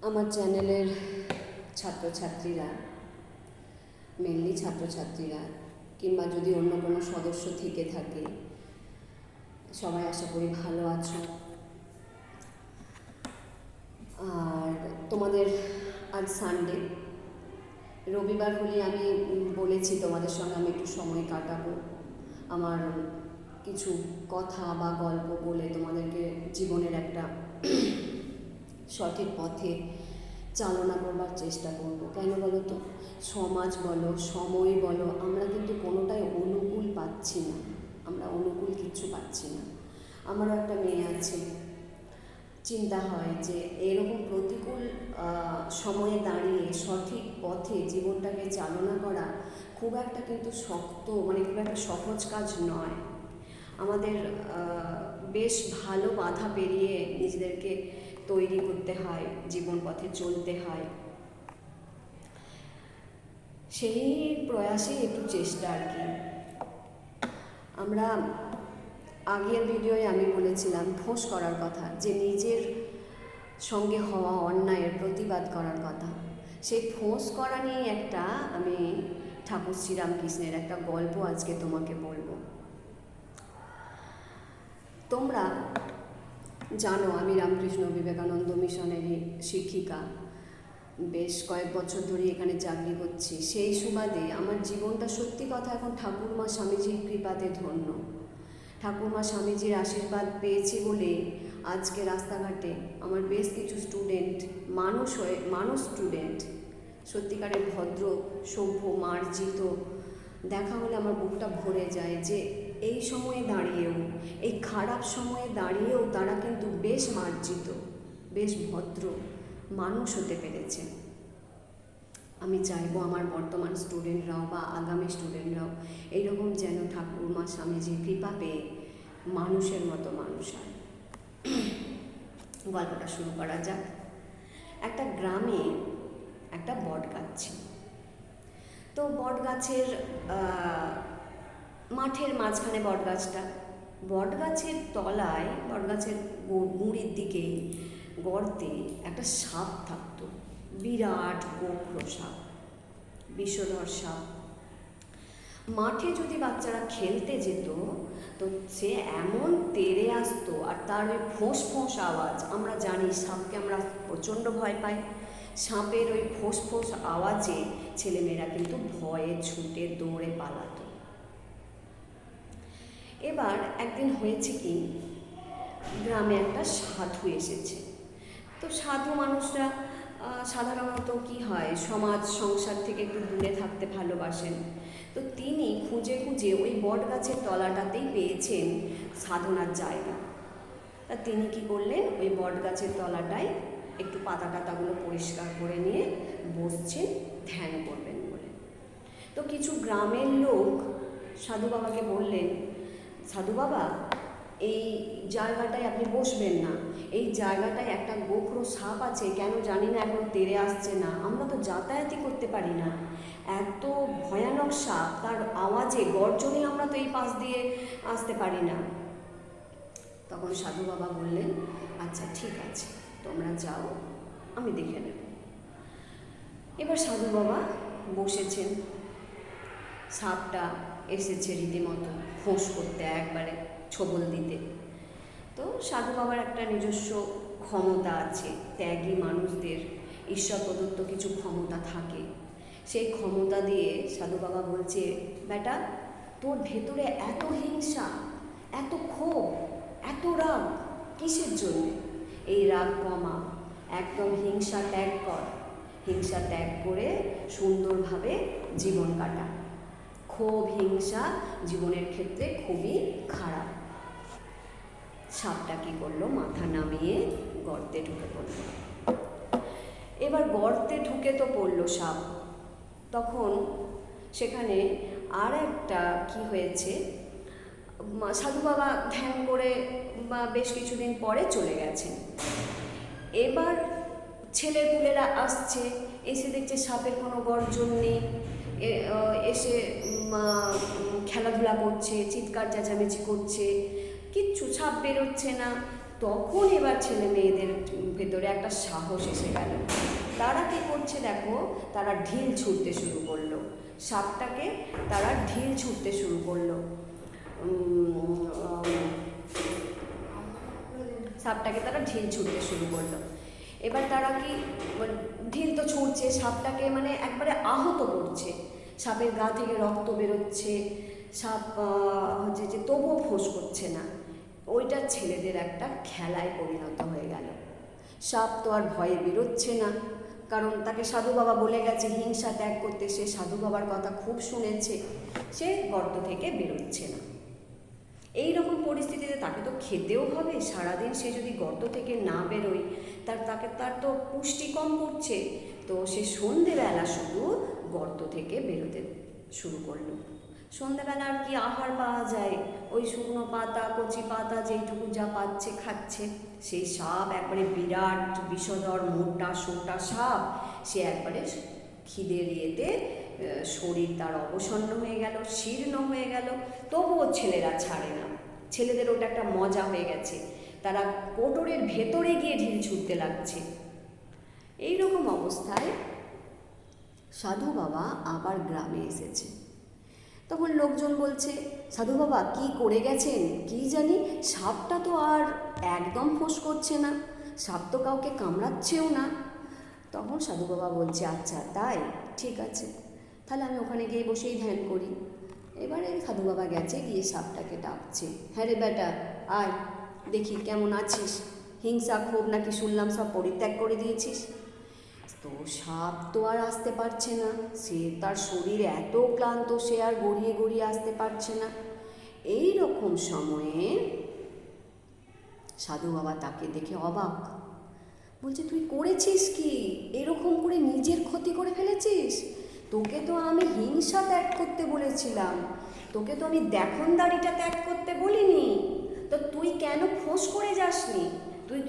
আমার চ্যানেলের ছাত্রছাত্রীরা, মেনলি ছাত্রছাত্রীরা কিংবা যদি অন্য কোনো সদস্য থেকে থাকে, সবাই আশা করি ভালো আছো। আর তোমাদের আজ সানডে, রবিবার হলে আমি বলেছি তোমাদের সঙ্গে আমি একটু সময় কাটাবো, আমার কিছু কথা বা গল্প বলে তোমাদেরকে জীবনের একটা সঠিক পথে চালনা করবার চেষ্টা করব। কেন বলো তো, সমাজ বলো, সময় বলো, আমরা কিন্তু কোনোটাই অনুকূল পাচ্ছি না, আমরা অনুকূল কিচ্ছু পাচ্ছি না। আমারও একটা মেয়ে আছে, চিন্তা হয় যে এরকম প্রতিকূল সময়ে দাঁড়িয়ে সঠিক পথে জীবনটাকে চালনা করা খুব একটা কিন্তু শক্ত, খুব একটা সহজ কাজ নয়। আমাদের বেশ ভালো বাধা পেরিয়ে নিজেদেরকে তৈরি করতে হয়, জীবন পথে চলতে হয়। সেই প্রয়াসেই একটু চেষ্টা আর কি। আমরা আগের ভিডিওয়ে আমি বলেছিলাম ফোঁস করার কথা, যে নিজের সঙ্গে হওয়া অন্যায়ের প্রতিবাদ করার কথা। সেই ফোঁস করা নিয়ে একটা আমি ঠাকুর শ্রীরামকৃষ্ণের একটা গল্প আজকে তোমাকে বলবো। তোমরা জানো আমি রামকৃষ্ণ বিবেকানন্দ মিশনেরই শিক্ষিকা, বেশ কয়েক বছর ধরে এখানে চাকরি করছি। সেই সুবাদে আমার জীবনটা সত্যি কথা এখন ঠাকুরমা স্বামীজির কৃপাতে ধন্য। ঠাকুরমা স্বামীজির আশীর্বাদ পেয়েছি বলে আজকে রাস্তাঘাটে আমার বেশ কিছু স্টুডেন্ট, মানুষ স্টুডেন্ট, সত্যিকারের ভদ্র, সভ্য, মার্জিত দেখা হলে আমার বুকটা ভরে যায় যে এই সময়ে দাঁড়িয়েও, এই খারাপ সময়ে দাঁড়িয়েও তারা কিন্তু বেশ মার্জিত, বেশ ভদ্র মানুষ হতে পেরেছে। আমি চাইবো আমার বর্তমান স্টুডেন্টরাও বা আগামী স্টুডেন্টরাও এইরকম যেন ঠাকুরমা স্বামীজির কৃপা পেয়ে মানুষের মতো মানুষ হয়। গল্পটা শুরু করা যাক। একটা গ্রামে একটা বট গাছ ছিল। তো বট গাছের মাঠের মাঝখানে বটগাছটা, বটগাছের তলায়, বটগাছের গুঁড়ির দিকে গর্তে একটা সাপ থাকতো, বিরাট গোখরো সাপ, বিষধর সাপ। মাঠে যদি বাচ্চারা খেলতে যেত তো সে এমন তেড়ে আসতো, আর তার ওই ফোঁস ফোঁস আওয়াজ, আমরা জানি সাপকে আমরা প্রচণ্ড ভয় পাই, সাপের ওই ফোঁস ফোঁস আওয়াজে ছেলেমেয়েরা কিন্তু ভয়ে ছুটে দৌড়ে পালাতো। এবার একদিন হয়েছে কি, গ্রামে একটা সাধু এসেছে। তো সাধু মানুষরা সাধারণত কি হয়, সমাজ সংসার থেকে একটু দূরে থাকতে ভালোবাসেন। তো তিনি খুঁজে খুঁজে ওই বট গাছের তলাটাতেই পেয়েছেন সাধনার জায়গা। তা তিনি কি করলেন, ওই বট গাছের তলাটায় একটু পাতা টাতাগুলো পরিষ্কার করে নিয়ে বসছেন ধ্যান করবেন বলে। তো কিছু গ্রামের লোক সাধু বাবাকে বললেন, সাধু বাবা এই জায়গাটায় আপনি বসবেন না, এই জায়গাটায় একটা গোখরো সাপ আছে, কেন জানি না এখনো তেড়ে আসছে না, আমরা তো যাতায়াতই করতে পারি না, এত ভয়ানক সাপ, তার আওয়াজে গর্জনে আমরা তো এই পাশ দিয়ে আসতে পারি না। তখন সাধু বাবা বললেন, আচ্ছা ঠিক আছে, তোমরা যাও, আমি দেখে নেব। এবার সাধু বাবা বসেছেন, সাপটা এসেছে রীতিমতো ফোঁস করতে, একবারে ছোবল দিতে। তো সাধু বাবার একটা নিজস্ব ক্ষমতা আছে, ত্যাগী মানুষদের ঈশ্বর প্রদত্ত কিছু ক্ষমতা থাকে। সেই ক্ষমতা দিয়ে সাধু বাবা বলছে, বেটা তোর ভেতরে এত হিংসা, এত ক্ষোভ, এত রাগ কিসের জন্যে? এই রাগ কমা, একদম হিংসা ত্যাগ কর, হিংসা ত্যাগ করে সুন্দরভাবে জীবন কাটা। ক্ষোভ, হিংসা জীবনের ক্ষেত্রে খুবই খারাপ। সাপটা কি করলো, মাথা নামিয়ে গর্তে ঢুকে পড়ল। এবার গর্তে ঢুকে তো পড়লো সাপ, তখন সেখানে আর একটা কি হয়েছে, সাধু বাবা ধ্যান করে বা বেশ কিছুদিন পরে চলে গেছেন। এবার ছেলেপুলেরা আসছে, এসে দেখছে সাপের কোনো গর্জন নেই, এসে খেলাধুলা করছে, চিৎকার চেঁচামেচি করছে, কিচ্ছু, সাপ বেরোচ্ছে না, তখন এবার ছেলে মেয়েদের ভেতরে একটা সাহস এসে গেল। তারা কী করছে দেখো, তারা ঢিল ছুঁড়তে শুরু করলো, সাপটাকে তারা ঢিল ছুঁড়তে শুরু করলো। সাপটাকে তারা ঢিল ছুঁড়তে শুরু করলো। এবার তারা কি ঢিল তো ছুঁড়ছে, সাপটাকে মানে একবারে আহত করছে, সাপের গা থেকে রক্ত বেরোচ্ছে, সাপ হচ্ছে যে তবুও ফোঁস করছে না। ওইটা ছেলেদের একটা খেলায় পরিণত হয়ে গেল। সাপ তো আর ভয়ে বেরোচ্ছে না, কারণ তাকে সাধু বাবা বলে গেছে হিংসা ত্যাগ করতে, সে সাধু বাবার কথা খুব শুনেছে, সে গর্ত থেকে বেরোচ্ছে না। এই রকম পরিস্থিতিতে তাকে তো খেতেও হবে, সারাদিন সে যদি গর্ত থেকে না বেরোয় তার তো পুষ্টি কম পড়ছে। তো সে সন্ধেবেলা শুধু গর্ত থেকে বেরোতে শুরু করলো। সন্ধেবেলা আর কি আহার পাওয়া যায়, ওই শুকনো পাতা, কচি পাতা, যেইটুকু যা পাচ্ছে খাচ্ছে। সেই সাপ একবারে বিরাট বিষধর মোটা সোটা সাপ, সে একবারে খিদের ইয়েতে শরীর তার অবসন্ন হয়ে গেল, শীর্ণ হয়ে গেল। তবুও ছেলেরা ছাড়ে না, ছেলেদের ওটা একটা মজা হয়ে গেছে, তারা কোটরের ভেতরে গিয়ে ঢিল ছুঁড়তে লাগছে। এইরকম অবস্থায় সাধু বাবা আবার গ্রামে এসেছে। তখন লোকজন বলছে, সাধু বাবা কী করে গেছেন কি জানি, সাপটা তো আর একদম ফোঁস করছে না, সাপ তো কাউকে কামড়াচ্ছেও না। তখন সাধু বাবা বলছে, আচ্ছা তাই, ঠিক আছে, তাহলে আমি ওখানে গিয়ে বসেই ধ্যান করি। এবারে সাধু বাবা গেছে, গিয়ে সাপটাকে ডাকছে, হ্যাঁ রে বেটা আয়, দেখি কেমন আছিস, হিংসা ক্ষোভ নাকি শুনলাম সব পরিত্যাগ করে দিয়েছিস। তো সাপ তো আর আসতে পারছে না, সে তার শরীর এত ক্লান্ত, সে আর গড়িয়ে গড়িয়ে আসতে পারছে না। এই রকম সময়ে সাধু বাবা তাকে দেখে অবাক, বলছে তুই করেছিস কি, এরকম করে নিজের ক্ষতি করে ফেলেছিস? তোকে তো আমি হিংসা ত্যাগ করতে বলেছিলাম, তোকে তো আমি দেখনদারিটা ত্যাগ করতে বলিনি, তো তুই কেন ফোঁস করে যাসনি?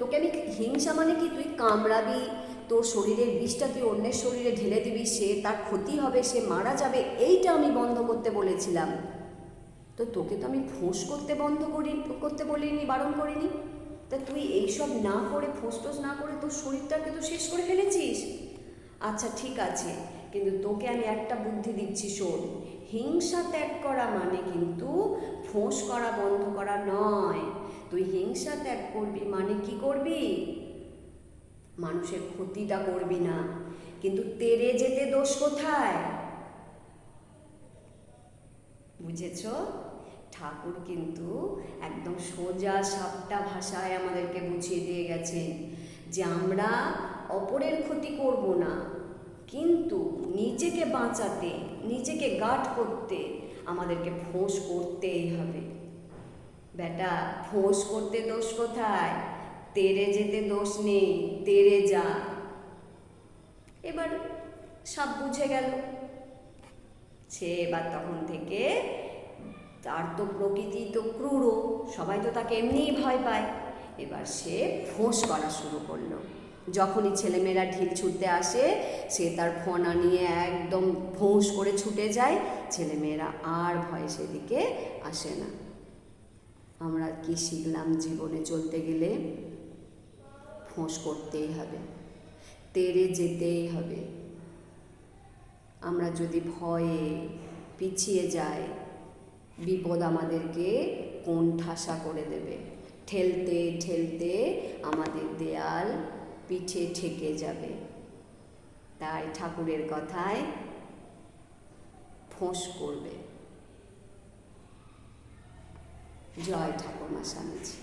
তোকে আমি হিংসা মানে কি, তুই কামড়াবি, তোর শরীরের বিষটা তুই অন্যের শরীরে ঢেলে দিবি, সে তার ক্ষতি হবে, সে মারা যাবে, এইটা আমি বন্ধ করতে বলেছিলাম। তো তোকে তো আমি ফোঁস করতে বলিনি, বারণ করিনি, তা তুই এইসব না করে, ফোঁস না করে তোর শরীরটাকে তো শেষ করে ফেলেছিস। আচ্ছা ঠিক আছে, কিন্তু তোকে আমি একটা বুদ্ধি দিচ্ছি, শোন, হিংসা ত্যাগ করা মানে কিন্তু ফোঁস করা বন্ধ করা নয়। তুই হিংসা ত্যাগ করবি মানে কি করবি, মানুষের ক্ষতিটা করবি না, কিন্তু তেরে যেতে দোষ কোথায়, বুঝেছ? ঠাকুর কিন্তু একদম সোজা সাপটা ভাষায় আমাদেরকে বুঝিয়ে দিয়ে গেছেন যে আমরা অপরের ক্ষতি করব না, কিন্তু নিজেকে বাঁচাতে, নিজেকে গার্ড করতে আমাদেরকে ফোঁস করতেই হবে। বেটা, ফোঁস করতে দোষ কোথায়, তেরে যেতে দোষ নেই, তেরে যা। এবার সাপ বুঝে গেল, সে এবার তখন থেকে, তার তো প্রকৃতি তো ক্রূর, সবাই তো তাকে এমনিই ভয় পায়, এবার সে ফোঁস করা শুরু করলো। যখনই ছেলেমেয়েরা ঢিল ছুটতে আসে, সে তার ফনা নিয়ে একদম ফোঁস করে ছুটে যায়, ছেলেমেয়েরা আর ভয়ে সেদিকে আসে না। আমরা কি শিখলাম, জীবনে চলতে গেলে ফোঁস করতেই হবে, তেরে যেতেই হবে। আমরা যদি ভয়ে পিছিয়ে যাই, বিপদ আমাদেরকে কোণঠাসা করে দেবে, ঠেলতে ঠেলতে আমাদের দেয়াল পিঠে ঠেকে যাবে। তাই ঠাকুরের কথায় ফোঁস করবে। জয় ঠাকুমা স্বামীজি।